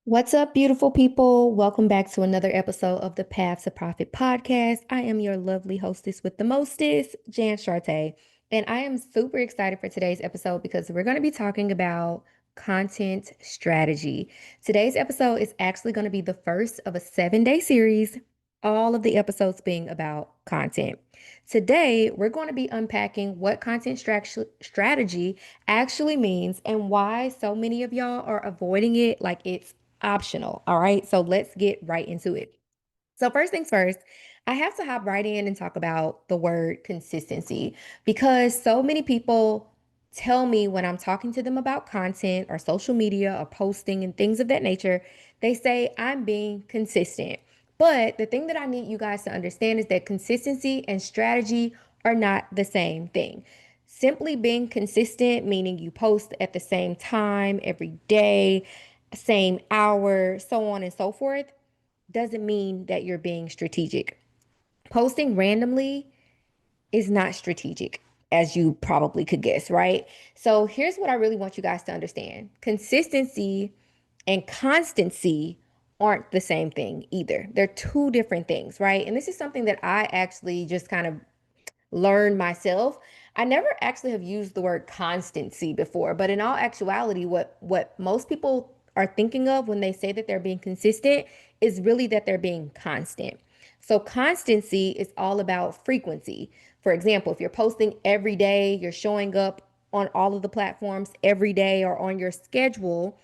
What's up, beautiful people? Welcome back to another episode of the Paths to Profit podcast. I am your lovely hostess with the mostest, Jan Charte, and I am super excited for today's episode because we're going to be talking about content strategy. Today's episode is actually going to be the first of a 7-day series, all of the episodes being about content. Today, we're going to be unpacking what strategy actually means and why so many of y'all are avoiding it like it's optional. All right. So let's get right into it. So, first things first, I have to hop right in and talk about the word consistency because so many people tell me when I'm talking to them about content or social media or posting and things of that nature, they say I'm being consistent. But the thing that I need you guys to understand is that consistency and strategy are not the same thing. Simply being consistent, meaning you post at the same time every day, same hour, so on and so forth, doesn't mean that you're being strategic. Posting randomly is not strategic, as you probably could guess, right? So here's what I really want you guys to understand: consistency and constancy aren't the same thing either. They're two different things, right? And this is something that I actually just kind of learned myself. I never actually have used the word constancy before, but in all actuality, what most people are thinking of when they say that they're being consistent is really that they're being constant. So constancy is all about frequency. For example, if you're posting every day, you're showing up on all of the platforms every day or on your schedule,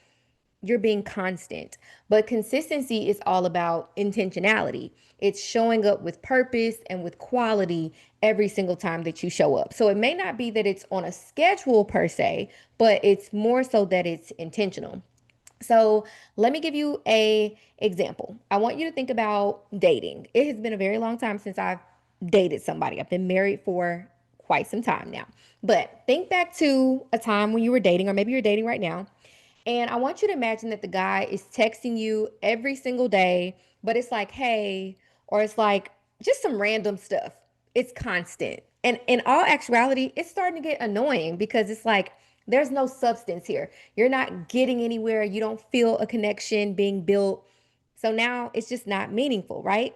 you're being constant. But consistency is all about intentionality. It's showing up with purpose and with quality every single time that you show up. So it may not be that it's on a schedule per se, but it's more so that it's intentional. So let me give you a example. I want you to think about dating. It has been a very long time since I've dated somebody. I've been married for quite some time now. But think back to a time when you were dating, or maybe you're dating right now, and I want you to imagine that the guy is texting you every single day, but it's like, hey, or it's like just some random stuff. It's constant. And in all actuality, it's starting to get annoying because it's like there's no substance here. You're not getting anywhere. You don't feel a connection being built. So now it's just not meaningful, right?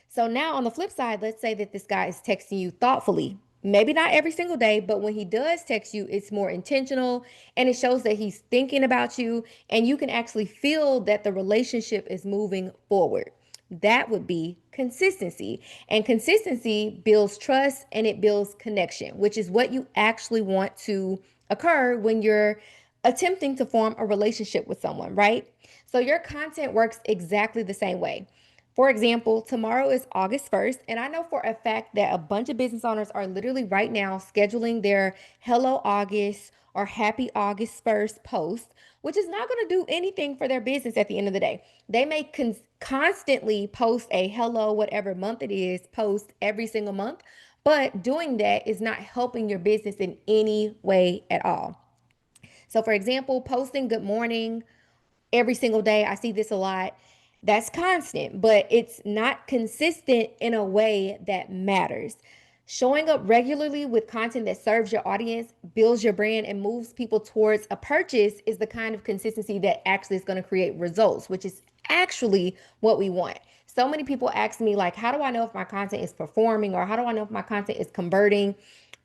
So now on the flip side, let's say that this guy is texting you thoughtfully. Maybe not every single day, but when he does text you, it's more intentional and it shows that he's thinking about you and you can actually feel that the relationship is moving forward. That would be consistency. And consistency builds trust and it builds connection, which is what you actually want to occur when you're attempting to form a relationship with someone, right? So your content works exactly the same way. For example, tomorrow is August 1st, and I know for a fact that a bunch of business owners are literally right now scheduling their Hello August or Happy August 1st post, which is not going to do anything for their business at the end of the day. They may constantly post a hello, whatever month it is, post every single month, but doing that is not helping your business in any way at all. So, for example, posting good morning every single day. I see this a lot. That's constant, but it's not consistent in a way that matters. Showing up regularly with content that serves your audience, builds your brand, and moves people towards a purchase is the kind of consistency that actually is going to create results, which is actually what we want. So many people ask me, like, how do I know if my content is performing or how do I know if my content is converting?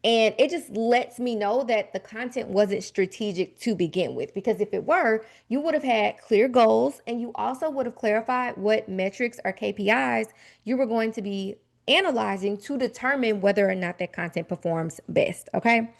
And it just lets me know that the content wasn't strategic to begin with. Because if it were, you would have had clear goals and you also would have clarified what metrics or KPIs you were going to be analyzing to determine whether or not that content performs best. Okay.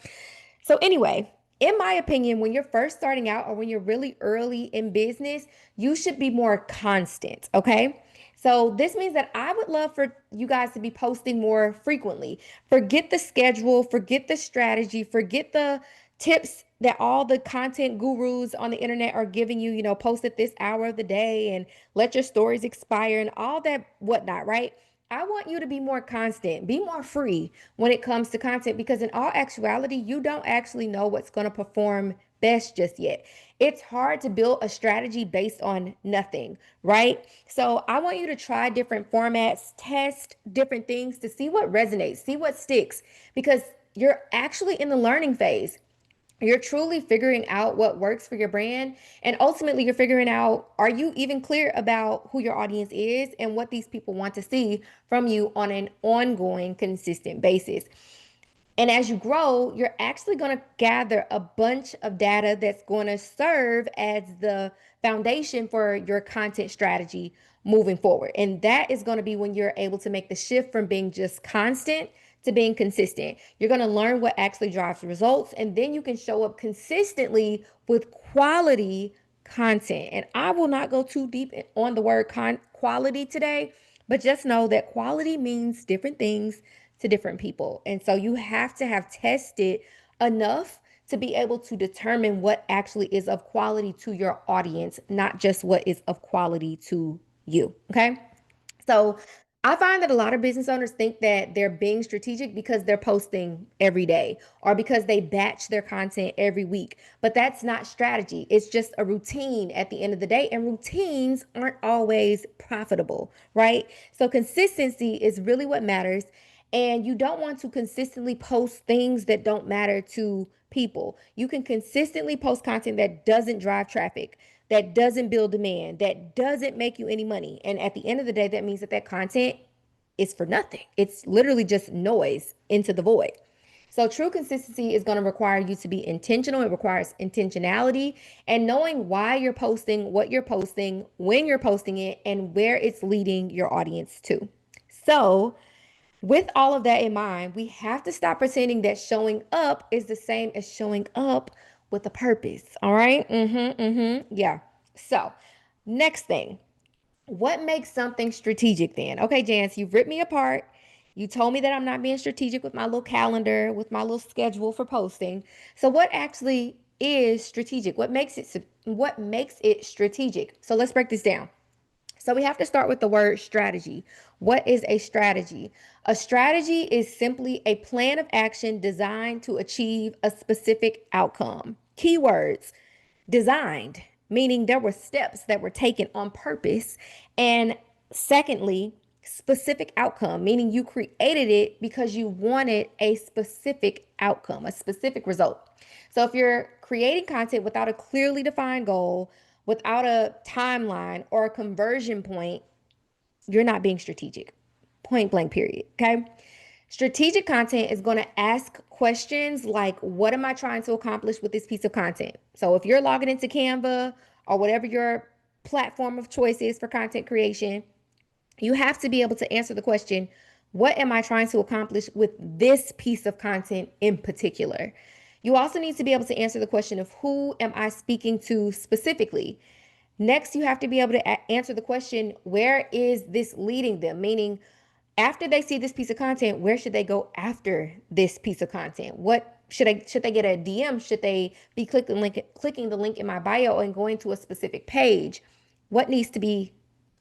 So, anyway, in my opinion, when you're first starting out or when you're really early in business, you should be more constant. Okay. So, this means that I would love for you guys to be posting more frequently. Forget the schedule, forget the strategy, forget the tips that all the content gurus on the internet are giving you, post at this hour of the day and let your stories expire and all that whatnot, right? I want you to be more constant, be more free when it comes to content because, in all actuality, you don't actually know what's going to perform best just yet. It's hard to build a strategy based on nothing, right? So, I want you to try different formats, test different things to see what resonates, see what sticks because you're actually in the learning phase. you're truly figuring out what works for your brand. And ultimately, you're figuring out, are you even clear about who your audience is and what these people want to see from you on an ongoing, consistent basis? And as you grow, you're actually going to gather a bunch of data that's going to serve as the foundation for your content strategy moving forward. And that is going to be when you're able to make the shift from being just constant to being consistent. You're going to learn what actually drives results, and then you can show up consistently with quality content. And I will not go too deep on the word quality today, but just know that quality means different things to different people. And so you have to have tested enough to be able to determine what actually is of quality to your audience, not just what is of quality to you. Okay. So I find that a lot of business owners think that they're being strategic because they're posting every day or because they batch their content every week. But that's not strategy. It's just a routine at the end of the day. And routines aren't always profitable, right? So consistency is really what matters. And you don't want to consistently post things that don't matter to people. You can consistently post content that doesn't drive traffic, that doesn't build demand, that doesn't make you any money. And at the end of the day, that means that that content is for nothing. It's literally just noise into the void. So true consistency is going to require you to be intentional. It requires intentionality and knowing why you're posting, what you're posting, when you're posting it, and where it's leading your audience to. So, with all of that in mind, we have to stop pretending that showing up is the same as showing up with a purpose. All right? Yeah. So, next thing, what makes something strategic then? Okay, Jance, you've ripped me apart. You told me that I'm not being strategic with my little calendar, with my little schedule for posting. So what actually is strategic? What makes it strategic? So let's break this down. So we have to start with the word strategy. What is a strategy? A strategy is simply a plan of action designed to achieve a specific outcome. Keywords: designed, meaning there were steps that were taken on purpose. And secondly, specific outcome, meaning you created it because you wanted a specific outcome, a specific result. So if you're creating content without a clearly defined goal, without a timeline or a conversion point, you're not being strategic. Point blank, period. Okay. Strategic content is going to ask questions like, what am I trying to accomplish with this piece of content? So if you're logging into Canva or whatever your platform of choice is for content creation, you have to be able to answer the question, what am I trying to accomplish with this piece of content in particular? You also need to be able to answer the question of who am I speaking to specifically? Next, you have to be able to answer the question, where is this leading them? Meaning, after they see this piece of content, where should they go after this piece of content? What should they get a DM? Should they be clicking the link in my bio and going to a specific page? What needs to be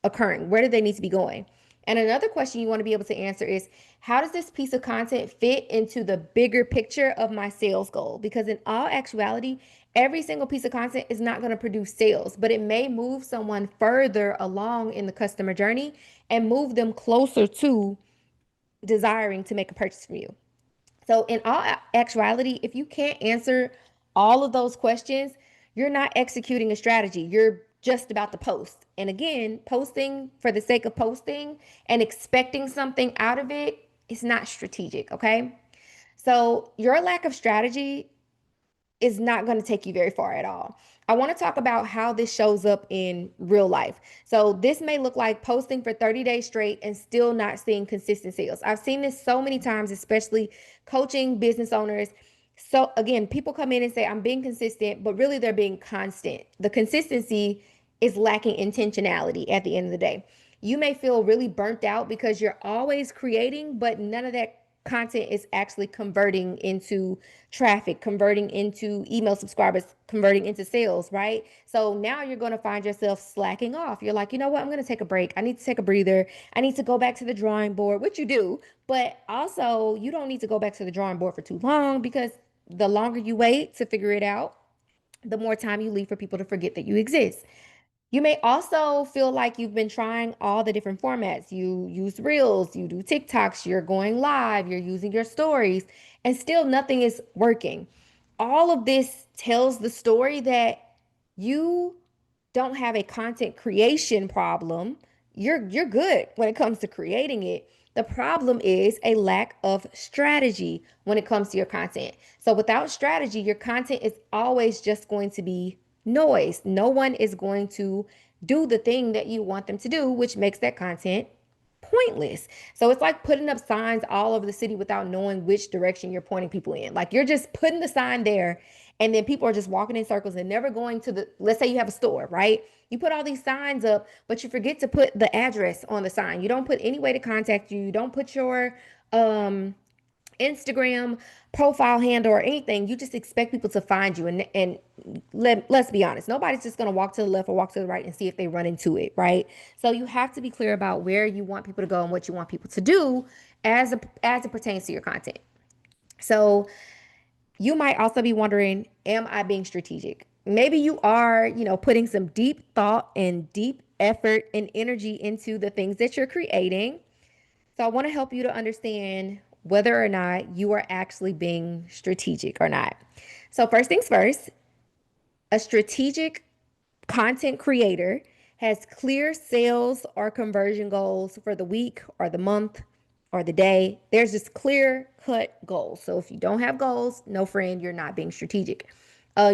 occurring? Where do they need to be going? And another question you want to be able to answer is, how does this piece of content fit into the bigger picture of my sales goal? Because in all actuality, every single piece of content is not going to produce sales, but it may move someone further along in the customer journey and move them closer to desiring to make a purchase from you. So, in all actuality, if you can't answer all of those questions, you're not executing a strategy. You're just about to post. And again, posting for the sake of posting and expecting something out of it is not strategic. Okay. So, your lack of strategy is not going to take you very far at all. I want to talk about how this shows up in real life. So, this may look like posting for 30 days straight and still not seeing consistent sales. I've seen this so many times, especially coaching business owners. So, again, people come in and say, I'm being consistent, but really they're being constant. The consistency is lacking intentionality at the end of the day. You may feel really burnt out because you're always creating, but none of that content is actually converting into traffic, converting into email subscribers, converting into sales, right? So now you're going to find yourself slacking off. You're like, you know what? I'm going to take a break. I need to take a breather. I need to go back to the drawing board, which you do. But also, you don't need to go back to the drawing board for too long, because the longer you wait to figure it out, the more time you leave for people to forget that you exist. You may also feel like you've been trying all the different formats. You use Reels, you do TikToks, you're going live, you're using your stories, and still nothing is working. all of this tells the story that you don't have a content creation problem. You're good when it comes to creating it. The problem is a lack of strategy when it comes to your content. So without strategy, your content is always just going to be noise. No one is going to do the thing that you want them to do, which makes that content pointless. So it's like putting up signs all over the city without knowing which direction you're pointing people in. Like you're just putting the sign there and then people are just walking in circles and never going to the, let's say you have a store, right? You put all these signs up, but you forget to put the address on the sign. You don't put any way to contact you. You don't put your Instagram profile handle or anything. You just expect people to find you. And let's be honest, nobody's just going to walk to the left or walk to the right and see if they run into it, right? So you have to be clear about where you want people to go and what you want people to do as it pertains to your content. So you might also be wondering, am I being strategic? Maybe you are, putting some deep thought and deep effort and energy into the things that you're creating. So I want to help you to understand whether or not you are actually being strategic or not. So first things first, a strategic content creator has clear sales or conversion goals for the week or the month or the day. There's just clear cut goals. So if you don't have goals, no friend, you're not being strategic.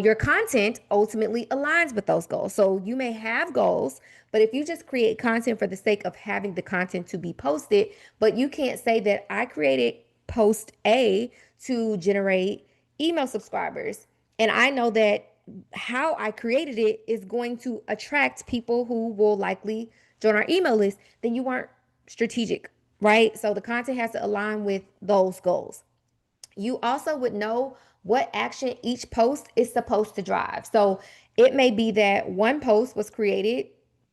Your content ultimately aligns with those goals. So you may have goals, but if you just create content for the sake of having the content to be posted, but you can't say that I created post A to generate email subscribers. And I know that how I created it is going to attract people who will likely join our email list, then you weren't strategic, right? So the content has to align with those goals. You also would know what action each post is supposed to drive. So it may be that one post was created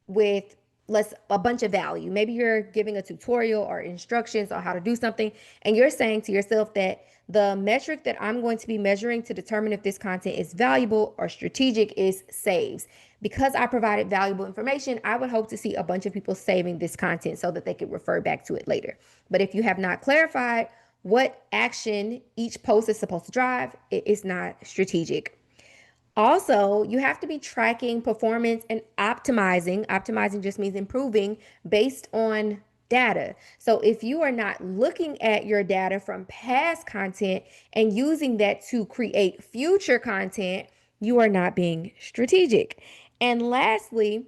with less a bunch of value. Maybe you're giving a tutorial or instructions on how to do something, and you're saying to yourself that the metric that I'm going to be measuring to determine if this content is valuable or strategic is saves. Because I provided valuable information, I would hope to see a bunch of people saving this content so that they could refer back to it later. But if you have not clarified what action each post is supposed to drive, it is not strategic. Also, you have to be tracking performance and optimizing. Optimizing just means improving based on data. So if you are not looking at your data from past content and using that to create future content, you are not being strategic. And lastly,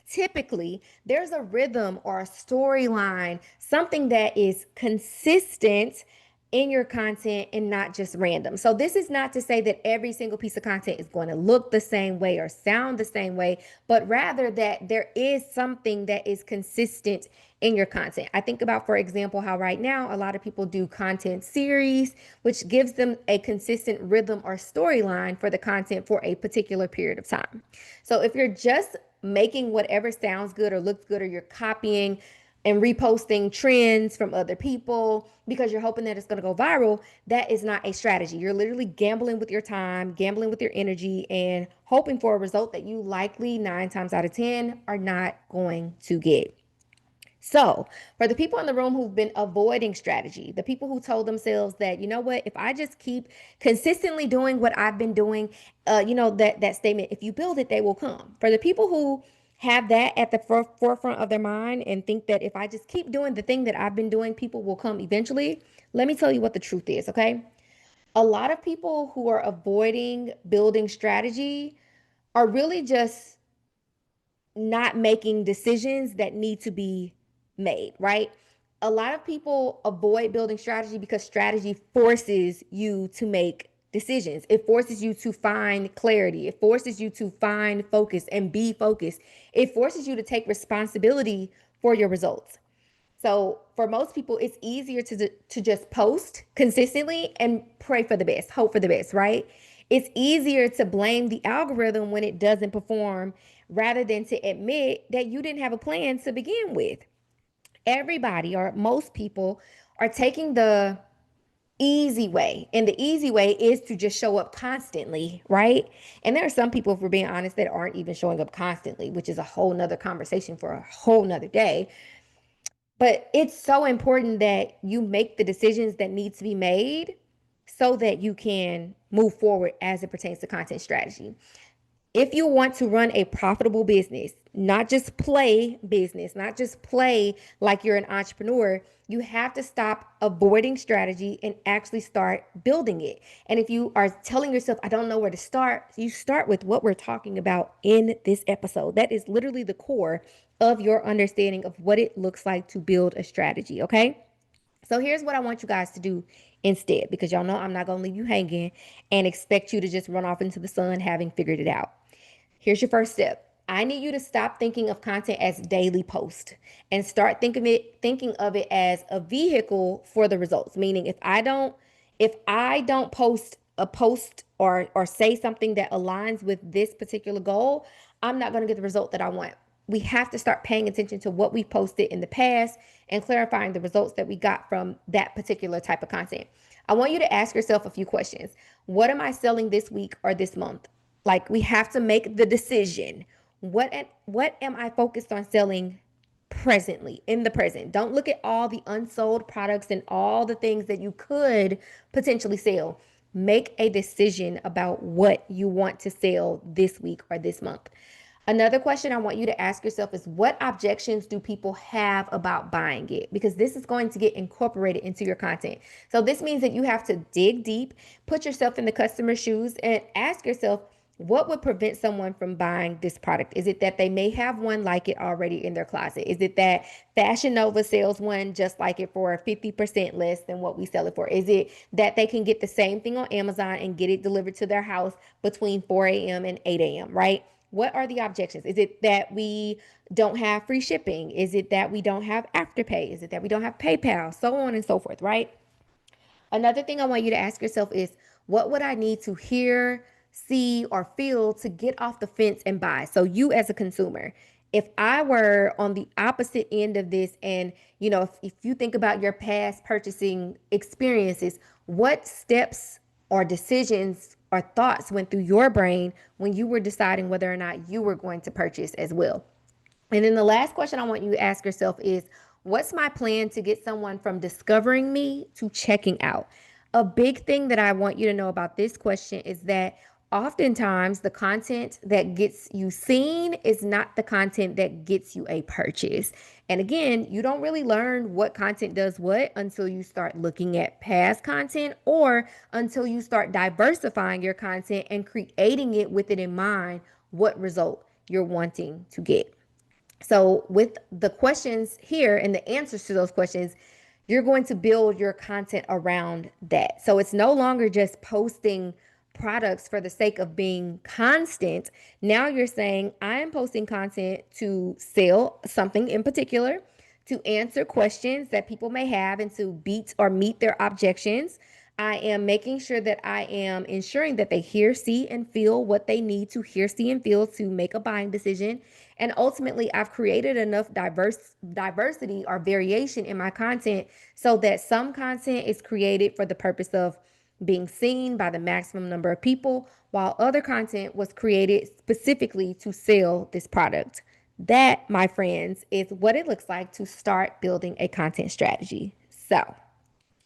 typically there's a rhythm or a storyline, something that is consistent in your content and not just random. So this is not to say that every single piece of content is going to look the same way or sound the same way, but rather that there is something that is consistent in your content. I think about, for example, how right now a lot of people do content series, which gives them a consistent rhythm or storyline for the content for a particular period of time. So if you're just making whatever sounds good or looks good, or you're copying and reposting trends from other people because you're hoping that it's going to go viral, that is not a strategy. You're literally gambling with your time, gambling with your energy, and hoping for a result that you likely 9 times out of 10 are not going to get. So, for the people in the room who've been avoiding strategy, the people who told themselves that, you know what, if I just keep consistently doing what I've been doing, that statement, if you build it, they will come. For the people who have that at the forefront of their mind and think that if I just keep doing the thing that I've been doing, people will come eventually, let me tell you what the truth is, okay? A lot of people who are avoiding building strategy are really just not making decisions that need to be made, right? A lot of people avoid building strategy because strategy forces you to make decisions. It forces you to find clarity. It forces you to find focus and be focused. It forces you to take responsibility for your results. So for most people, it's easier to just post consistently and pray for the best, hope for the best, right? It's easier to blame the algorithm when it doesn't perform rather than to admit that you didn't have a plan to begin with. Everybody or most people are taking the easy way, and the easy way is to just show up constantly, right? And there are some people, if we're being honest, that aren't even showing up constantly, which is a whole nother conversation for a whole nother day. But it's so important that you make the decisions that need to be made so that you can move forward as it pertains to content strategy. If you want to run a profitable business, not just play business, not just play like you're an entrepreneur, you have to stop avoiding strategy and actually start building it. And if you are telling yourself, I don't know where to start, you start with what we're talking about in this episode. That is literally the core of your understanding of what it looks like to build a strategy, okay? So here's what I want you guys to do instead, because y'all know I'm not going to leave you hanging and expect you to just run off into the sun having figured it out. Here's your first step. I need you to stop thinking of content as daily post and start thinking of it as a vehicle for the results. Meaning if I don't post a post or say something that aligns with this particular goal, I'm not going to get the result that I want. We have to start paying attention to what we posted in the past and clarifying the results that we got from that particular type of content. I want you to ask yourself a few questions. What am I selling this week or this month? Like, we have to make the decision. What am I focused on selling presently, in the present? Don't look at all the unsold products and all the things that you could potentially sell. Make a decision about what you want to sell this week or this month. Another question I want you to ask yourself is, what objections do people have about buying it? Because this is going to get incorporated into your content. So this means that you have to dig deep, put yourself in the customer's shoes, and ask yourself, what would prevent someone from buying this product? Is it that they may have one like it already in their closet? Is it that Fashion Nova sells one just like it for 50% less than what we sell it for? Is it that they can get the same thing on Amazon and get it delivered to their house between 4 a.m. and 8 a.m., right? What are the objections? Is it that we don't have free shipping? Is it that we don't have Afterpay? Is it that we don't have PayPal? So on and so forth, right? Another thing I want you to ask yourself is, what would I need to hear, see, or feel to get off the fence and buy? So you as a consumer, if I were on the opposite end of this, and if you think about your past purchasing experiences, what steps or decisions or thoughts went through your brain when you were deciding whether or not you were going to purchase as well? And then the last question I want you to ask yourself is, what's my plan to get someone from discovering me to checking out? A big thing that I want you to know about this question is that oftentimes the content that gets you seen is not the content that gets you a purchase. And again, you don't really learn what content does what until you start looking at past content, or until you start diversifying your content and creating it with it in mind, what result you're wanting to get. So, with the questions here and the answers to those questions, you're going to build your content around that. So, it's no longer just posting products for the sake of being constant. Now you're saying, I am posting content to sell something in particular, to answer questions that people may have, and to beat or meet their objections. I am making sure that I am ensuring that they hear, see, and feel what they need to hear, see, and feel to make a buying decision. And ultimately, I've created enough diversity or variation in my content so that some content is created for the purpose of being seen by the maximum number of people, while other content was created specifically to sell this product. That, my friends, is what it looks like to start building a content strategy. So,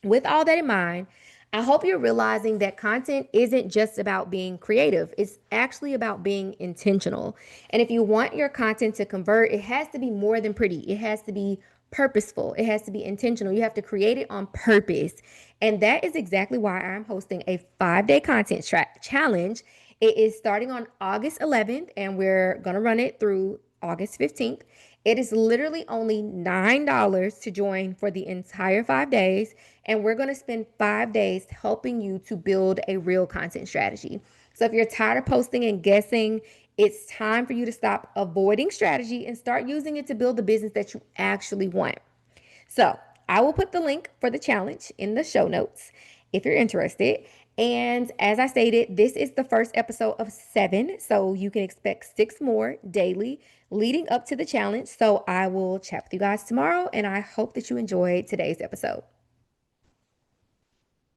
with all that in mind, I hope you're realizing that content isn't just about being creative. It's actually about being intentional. And if you want your content to convert, it has to be more than pretty. It has to be purposeful. It has to be intentional. You have to create it on purpose. And that is exactly why I'm hosting a 5-day content challenge. It is starting on August 11th, and we're going to run it through August 15th. It is literally only $9 to join for the entire 5 days. And we're going to spend 5 days helping you to build a real content strategy. So if you're tired of posting and guessing, it's time for you to stop avoiding strategy and start using it to build the business that you actually want. So I will put the link for the challenge in the show notes if you're interested. And as I stated, this is the first episode of 7. So you can expect 6 more daily leading up to the challenge. So I will chat with you guys tomorrow, and I hope that you enjoyed today's episode.